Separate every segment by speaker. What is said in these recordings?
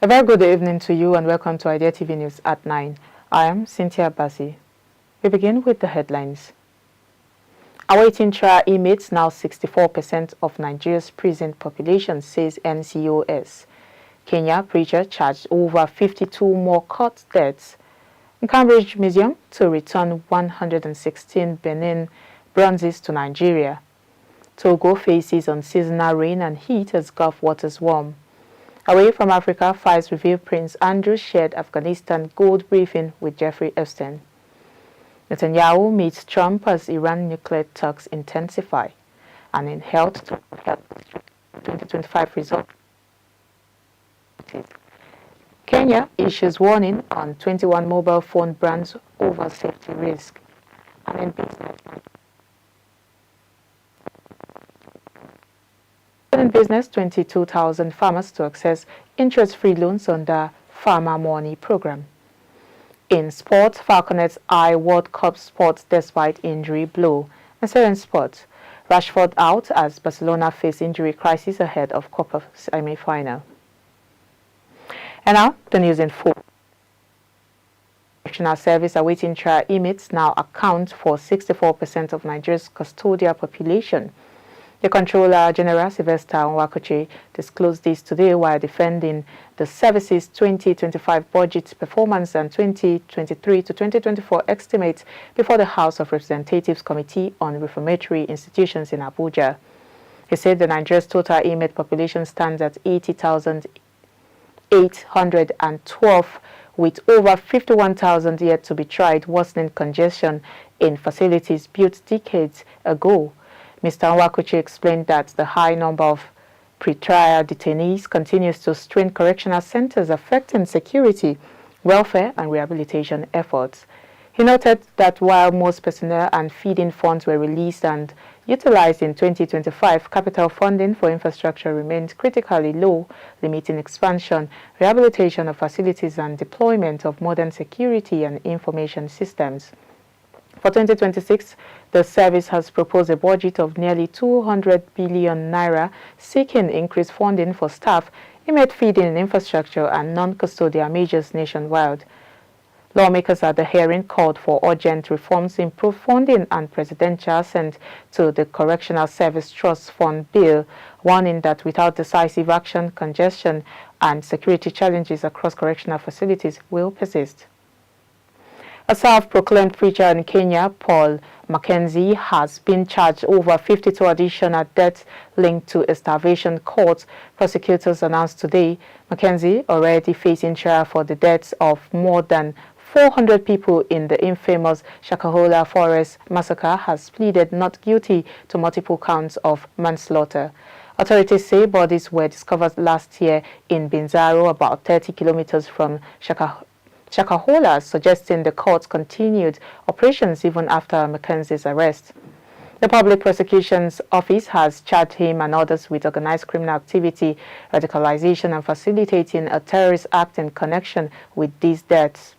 Speaker 1: A very good evening to you and welcome to Idea TV News at 9. I am Cynthia Bassi. We begin with the headlines. Awaiting trial inmates, now 64% of Nigeria's prison population, says NCOS. Kenya preacher charged over 52 more court deaths. In Cambridge Museum to return 116 Benin bronzes to Nigeria. Togo faces unseasonal rain and heat as Gulf waters warm. Away from Africa, files reveal Prince Andrew shared Afghanistan gold briefing with Jeffrey Epstein. Netanyahu meets Trump as Iran nuclear talks intensify. And in health 2025 results. Kenya issues warning on 21 mobile phone brands over safety risk. And in business, 22,000 farmers to access interest-free loans under FARMERMONI program. In sports, FALCONETS eye World Cup sports despite injury blow. And so in sports, RASHFORD out as Barcelona face injury crisis ahead of COPA semi-final. And now, the news in full. Correctional Service awaiting trial inmates now account for 64% of Nigeria's custodial population. The Controller General Sylvester Nwakoche disclosed this today while defending the service's 2025 budget performance and 2023 to 2024 estimates before the House of Representatives Committee on Reformatory Institutions in Abuja. He said the Nigeria's total inmate population stands at 80,812, with over 51,000 yet to be tried, worsening congestion in facilities built decades ago. Mr. Nwakoche explained that the high number of pre-trial detainees continues to strain correctional centers, affecting security, welfare, and rehabilitation efforts. He noted that while most personnel and feeding funds were released and utilized in 2025, capital funding for infrastructure remains critically low, limiting expansion, rehabilitation of facilities, and deployment of modern security and information systems. For 2026, the service has proposed a budget of nearly 200 billion naira, seeking increased funding for staff, inmate feeding and infrastructure, and non-custodial measures nationwide. Lawmakers at the hearing called for urgent reforms, improved funding, and presidential assent to the Correctional Service Trust Fund bill, warning that without decisive action, congestion and security challenges across correctional facilities will persist. A self-proclaimed preacher in Kenya, Paul Mackenzie, has been charged over 52 additional deaths linked to a starvation court, prosecutors announced today. Mackenzie, already facing trial for the deaths of more than 400 people in the infamous Shakahola Forest massacre, has pleaded not guilty to multiple counts of manslaughter. Authorities say bodies were discovered last year in Binzaro, about 30 kilometers from Shakahola, suggesting the court's continued operations even after Mackenzie's arrest. The Public Prosecution's Office has charged him and others with organized criminal activity, radicalization, and facilitating a terrorist act in connection with these deaths.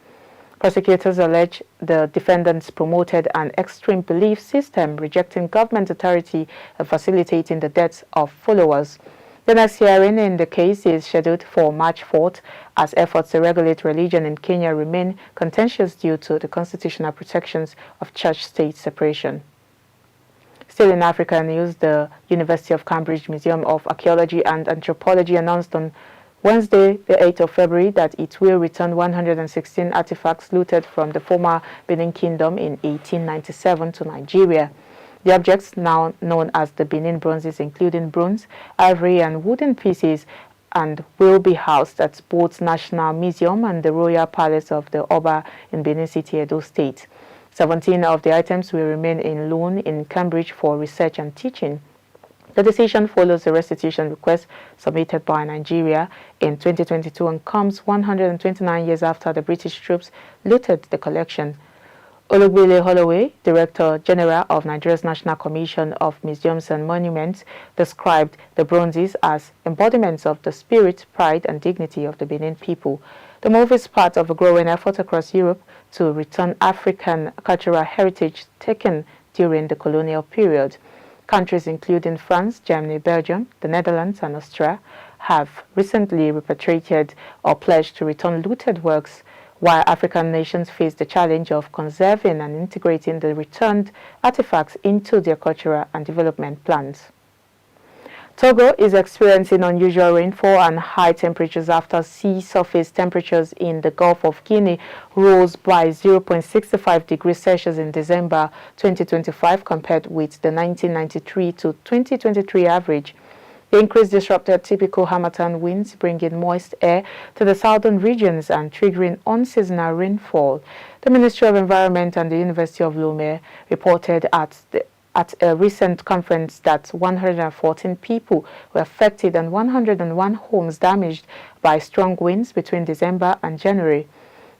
Speaker 1: Prosecutors allege the defendants promoted an extreme belief system, rejecting government authority and facilitating the deaths of followers. The next hearing in the case is scheduled for March 4th, as efforts to regulate religion in Kenya remain contentious due to the constitutional protections of church-state separation. Still in Africa news, the University of Cambridge Museum of Archaeology and Anthropology announced on Wednesday, the 8th of February, that it will return 116 artifacts looted from the former Benin Kingdom in 1897 to Nigeria. The objects, now known as the Benin bronzes, including bronze, ivory, and wooden pieces, and will be housed at both National Museum and the Royal Palace of the Oba in Benin City, Edo State. 17 of the items will remain in loan in Cambridge for research and teaching. The decision follows a restitution request submitted by Nigeria in 2022 and comes 129 years after the British troops looted the collection. Olugbile Holloway, Director General of Nigeria's National Commission of Museums and Monuments, described the bronzes as embodiments of the spirit, pride, and dignity of the Benin people. The move is part of a growing effort across Europe to return African cultural heritage taken during the colonial period. Countries including France, Germany, Belgium, the Netherlands, and Austria have recently repatriated or pledged to return looted works, while African nations face the challenge of conserving and integrating the returned artifacts into their cultural and development plans. Togo is experiencing unusual rainfall and high temperatures after sea surface temperatures in the Gulf of Guinea rose by 0.65 degrees Celsius in December 2025 compared with the 1993 to 2023 average. The increase disrupted typical Harmattan winds, bringing moist air to the southern regions and triggering unseasonal rainfall. The Ministry of Environment and the University of Lomé reported at a recent conference that 114 people were affected and 101 homes damaged by strong winds between December and January.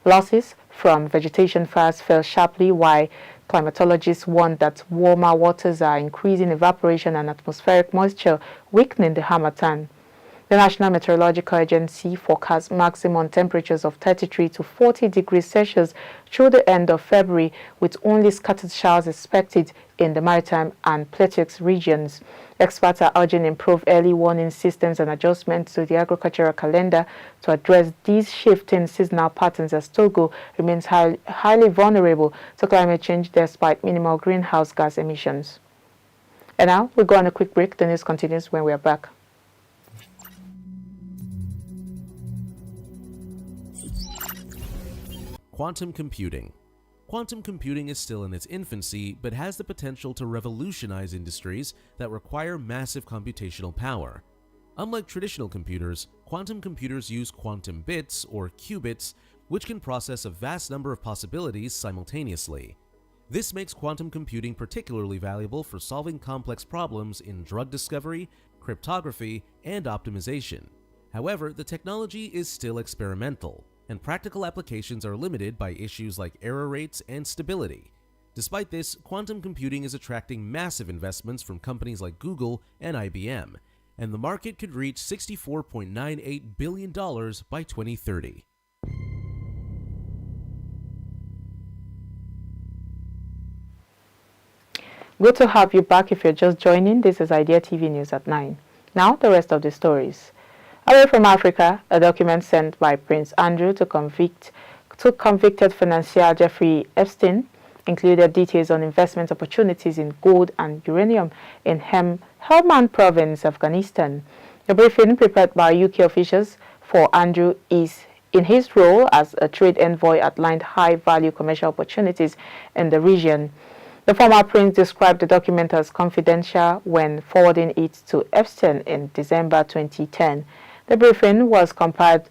Speaker 1: Losses from vegetation fires fell sharply, while climatologists warned that warmer waters are increasing evaporation and atmospheric moisture, weakening the Harmattan. The National Meteorological Agency forecasts maximum temperatures of 33 to 40 degrees Celsius through the end of February, with only scattered showers expected in the maritime and plateau regions. Experts are urging improved early warning systems and adjustments to the agricultural calendar to address these shifting seasonal patterns, as Togo remains highly vulnerable to climate change despite minimal greenhouse gas emissions. And now we go on a quick break. The news continues when we are back.
Speaker 2: Quantum computing. Quantum computing is still in its infancy, but has the potential to revolutionize industries that require massive computational power. Unlike traditional computers, quantum computers use quantum bits, or qubits, which can process a vast number of possibilities simultaneously. This makes quantum computing particularly valuable for solving complex problems in drug discovery, cryptography, and optimization. However, the technology is still experimental, and practical applications are limited by issues like error rates and stability. Despite this, quantum computing is attracting massive investments from companies like Google and IBM, and the market could reach $64.98 billion by 2030.
Speaker 1: Good to have you back. If you're just joining, this is Idea TV News at 9. Now, the rest of the stories. Away from Africa, a document sent by Prince Andrew to convicted financier Jeffrey Epstein included details on investment opportunities in gold and uranium in Helmand province, Afghanistan. The briefing prepared by UK officials for Andrew is in his role as a trade envoy outlined high-value commercial opportunities in the region. The former prince described the document as confidential when forwarding it to Epstein in December 2010. The briefing was compiled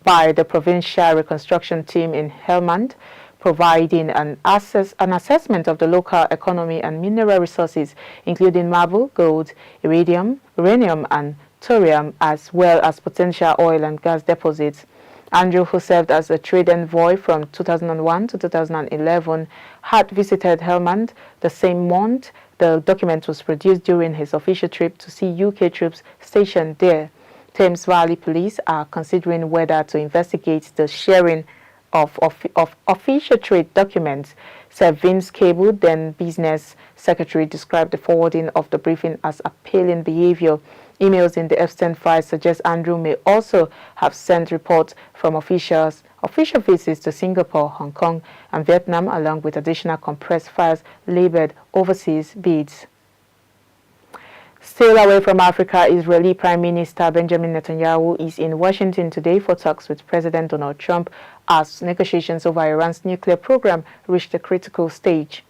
Speaker 1: by the provincial reconstruction team in Helmand, providing an assessment of the local economy and mineral resources, including marble, gold, iridium, uranium, and thorium, as well as potential oil and gas deposits. Andrew, who served as a trade envoy from 2001 to 2011, had visited Helmand the same month. The document was produced during his official trip to see UK troops stationed there. Thames Valley Police are considering whether to investigate the sharing of official trade documents. Sir Vince Cable, then business secretary, described the forwarding of the briefing as appalling behavior. Emails in the Epstein files suggest Andrew may also have sent reports from official visits to Singapore, Hong Kong, and Vietnam, along with additional compressed files labeled overseas bids. Still away from Africa, Israeli Prime Minister Benjamin Netanyahu is in Washington today for talks with President Donald Trump as negotiations over Iran's nuclear program reached a critical stage.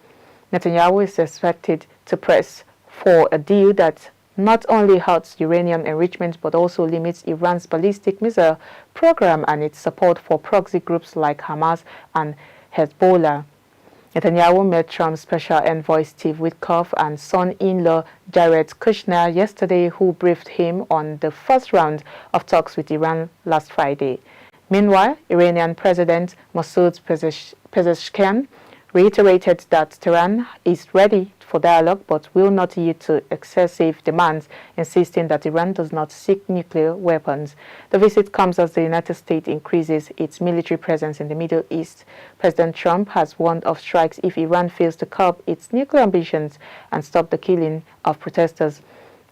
Speaker 1: Netanyahu is expected to press for a deal that not only halts uranium enrichment but also limits Iran's ballistic missile program and its support for proxy groups like Hamas and Hezbollah. Netanyahu met Trump's special envoy Steve Witkoff and son-in-law Jared Kushner yesterday, who briefed him on the first round of talks with Iran last Friday. Meanwhile, Iranian President Masoud Pezeshkian reiterated that Tehran is ready for dialogue but will not yield to excessive demands, insisting that Iran does not seek nuclear weapons. The visit comes as the United States increases its military presence in the Middle East. President Trump has warned of strikes if Iran fails to curb its nuclear ambitions and stop the killing of protesters.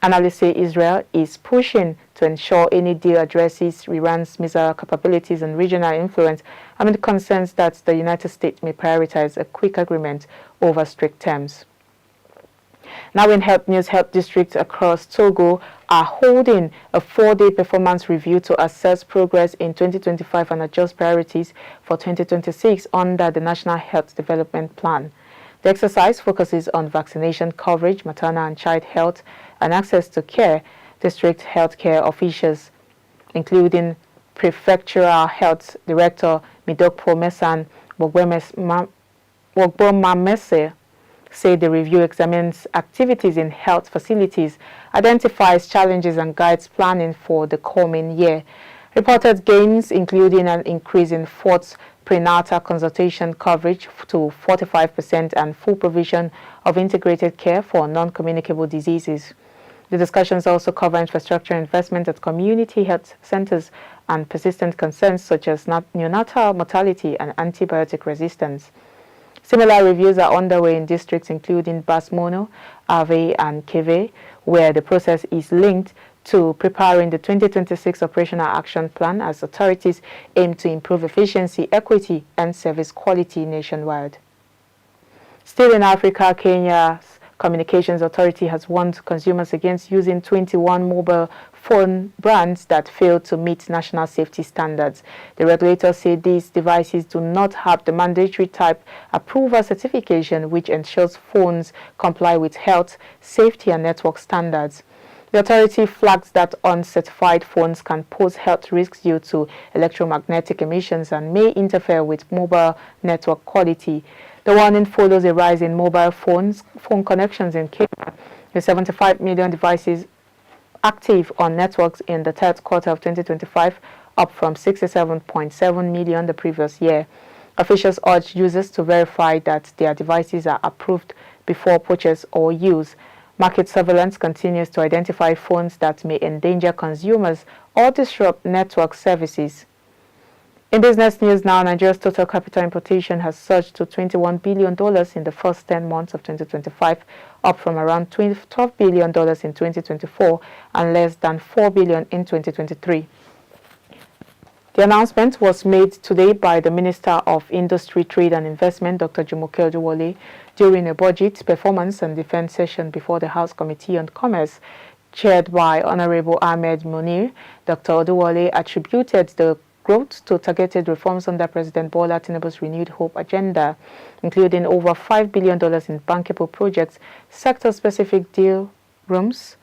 Speaker 1: Analysts say Israel is pushing to ensure any deal addresses Iran's missile capabilities and regional influence, amid concerns that the United States may prioritize a quick agreement over strict terms. Now in health news, health districts across Togo are holding a 4-day performance review to assess progress in 2025 and adjust priorities for 2026 under the National Health Development Plan. The exercise focuses on vaccination coverage, maternal and child health, and access to care. District healthcare officials, including Prefectural Health Director Midokpo Mesan Wogbomamese, say the review examines activities in health facilities, identifies challenges and guides planning for the coming year. Reported gains including an increase in fourth prenatal consultation coverage to 45% and full provision of integrated care for non-communicable diseases. The discussions also cover infrastructure investment at community health centers and persistent concerns such as neonatal mortality and antibiotic resistance. Similar reviews are underway in districts including Basmono, Ave, and Keve, where the process is linked to preparing the 2026 Operational Action Plan as authorities aim to improve efficiency, equity, and service quality nationwide. Still in Africa, Kenya's Communications Authority has warned consumers against using 21 mobile phone brands that fail to meet national safety standards. The regulator said these devices do not have the mandatory type approval certification, which ensures phones comply with health, safety, and network standards. The authority flags that uncertified phones can pose health risks due to electromagnetic emissions and may interfere with mobile network quality. The warning follows a rise in mobile phone connections in Kenya, with 75 million devices active on networks in the third quarter of 2025, up from 67.7 million the previous year. Officials urge users to verify that their devices are approved before purchase or use. Market surveillance continues to identify phones that may endanger consumers or disrupt network services. In business news now, Nigeria's total capital importation has surged to $21 billion in the first 10 months of 2025, up from around $12 billion in 2024 and less than $4 billion in 2023. The announcement was made today by the Minister of Industry, Trade and Investment, Dr. Jumoke Oduwole, during a budget, performance and defense session before the House Committee on Commerce, chaired by Honorable Ahmed Munir. Dr. Oduwole attributed the growth to targeted reforms under President Bola Tinubu's renewed hope agenda, including over $5 billion in bankable projects, sector-specific deal rooms,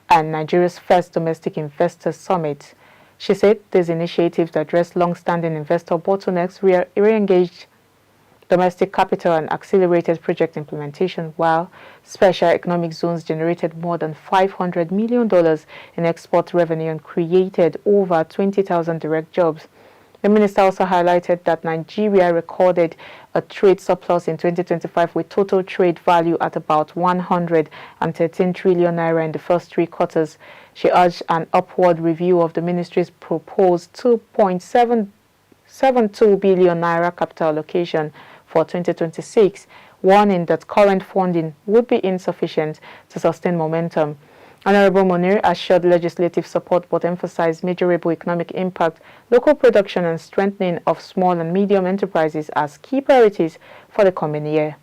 Speaker 1: and Nigeria's first domestic investor summit. She said these initiatives address long-standing investor bottlenecks, re-engaged domestic capital and accelerated project implementation, while special economic zones generated more than $500 million in export revenue and created over 20,000 direct jobs. The minister also highlighted that Nigeria recorded a trade surplus in 2025 with total trade value at about 113 trillion naira in the first 3 quarters. She urged an upward review of the ministry's proposed 2.772 billion naira capital allocation for 2026, warning that current funding would be insufficient to sustain momentum. Honorable Munir assured legislative support but emphasized measurable economic impact, local production and strengthening of small and medium enterprises as key priorities for the coming year.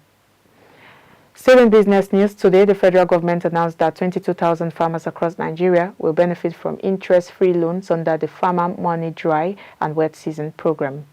Speaker 1: Still in business news, today the federal government announced that 22,000 farmers across Nigeria will benefit from interest-free loans under the FARMERMONI dry and wet season program.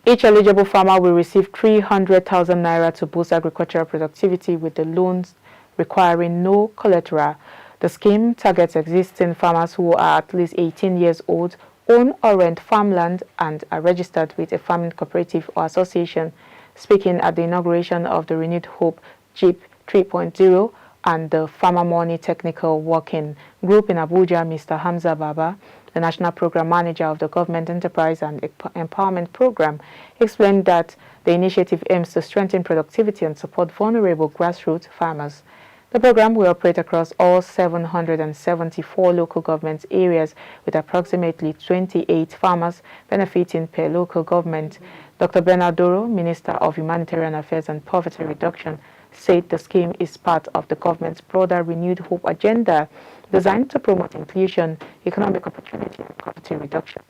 Speaker 1: Each eligible farmer will receive 300,000 naira to boost agricultural productivity, with the loans requiring no collateral. The scheme targets existing farmers who are at least 18 years old, own or rent farmland, and are registered with a farming cooperative or association. Speaking at the inauguration of the Renewed Hope JIP 3.0 and the FARMERMONI Technical Working Group in Abuja, Mr. Hamza Baba, the National Program Manager of the Government Enterprise and Empowerment Program, explained that the initiative aims to strengthen productivity and support vulnerable grassroots farmers. The program will operate across all 774 local government areas, with approximately 28 farmers benefiting per local government. Dr. Bernard Doro, Minister of Humanitarian Affairs and Poverty Reduction, said the scheme is part of the government's broader Renewed Hope agenda designed to promote inclusion, economic opportunity, and poverty reduction.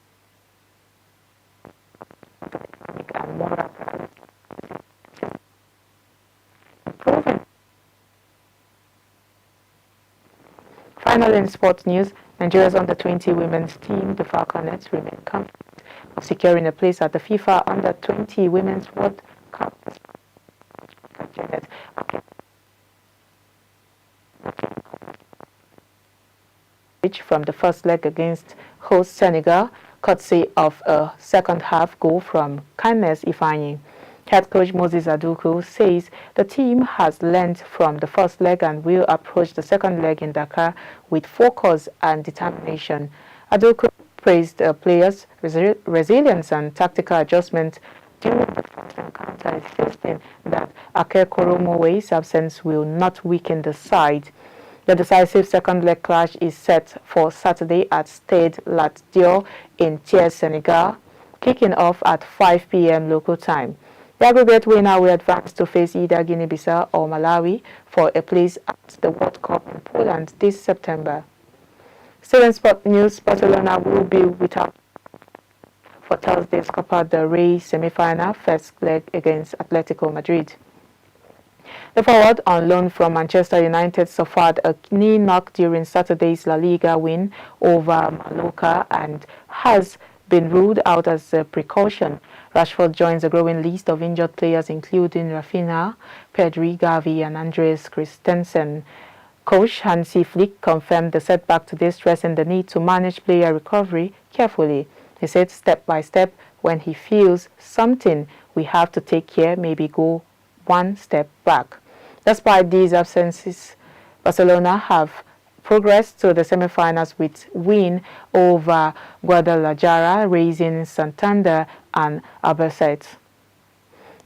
Speaker 1: And moral improving. Finally, in sports news, Nigeria's under-20 women's team, the FALCONETS, remain confident of securing a place at the FIFA Under-20 Women's World Cup. From the first leg against host Senegal, courtesy of a second-half goal from Kindness Ifeanyi. Head coach Moses Aduku says the team has learned from the first leg and will approach the second leg in Dakar with focus and determination. Aduku praised the players' resilience and tactical adjustment during the first encounter, insisting that Ake Koromowe's absence will not weaken the side. The decisive second leg clash is set for Saturday at Stade Lat Dior in Thiès, Senegal, kicking off at 5 p.m. local time. The aggregate winner will advance to face either Guinea-Bissau or Malawi for a place at the World Cup in Poland this September. Still in sport news, Barcelona will be without for Thursday's Copa del Rey semi-final first leg against Atletico Madrid. The forward on loan from Manchester United suffered a knee knock during Saturday's La Liga win over Mallorca and has been ruled out as a precaution. Rashford joins a growing list of injured players including Rafinha, Pedri, Gavi and Andreas Christensen. Coach Hansi Flick confirmed the setback today, stressing the need to manage player recovery carefully. He said step by step, when he feels something, we have to take care, maybe go one step back. Despite these absences, Barcelona have progressed to the semi-finals with win over Guadalajara, Racing Santander and Albacete.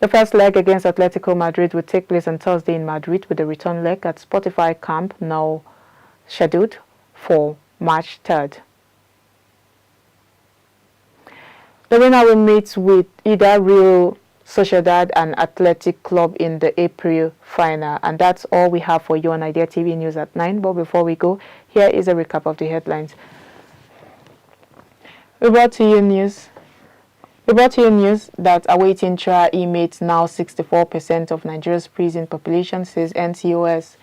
Speaker 1: The first leg against Atletico Madrid will take place on Thursday in Madrid, with the return leg at Spotify Camp now scheduled for March 3rd. The winner will meet with either Real Sociedad and Athletic Club in the April final. And that's all we have for you on Idea TV News at 9. But before we go, here is a recap of the headlines. We brought to you news that awaiting trial inmates, now 64% of Nigeria's prison population, says NCOS.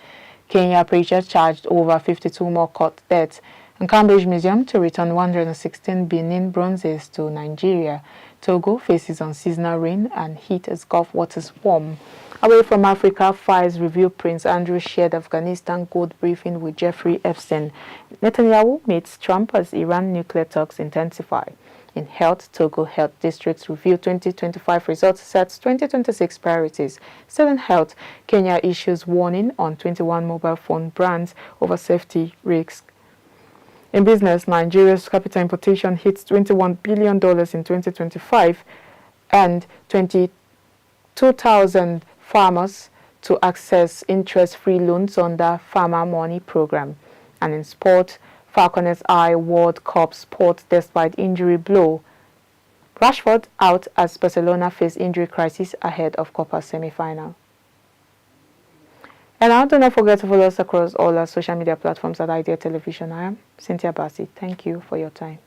Speaker 1: Kenya preacher charged over 52 more court deaths. And Cambridge Museum to return 116 Benin bronzes to Nigeria. Togo faces unseasonal rain and heat as Gulf waters warm. Away from Africa, files reveal Prince Andrew shared Afghanistan gold briefing with Jeffrey Epstein. Netanyahu meets Trump as Iran nuclear talks intensify. In health, Togo Health Districts review 2025 results, sets 2026 priorities. Still in health, Kenya issues warning on 21 mobile phone brands over safety risks. In business, Nigeria's capital importation hits $21 billion in 2025 and 22,000 farmers to access interest-free loans under FARMERMONI program. And in sport, FALCONETS eye World Cup sport despite injury blow. RASHFORD out as Barcelona face injury crisis ahead of COPA semi-final. And now do not forget to follow us across all our social media platforms at Idea Television. I am Cynthia Bassi. Thank you for your time.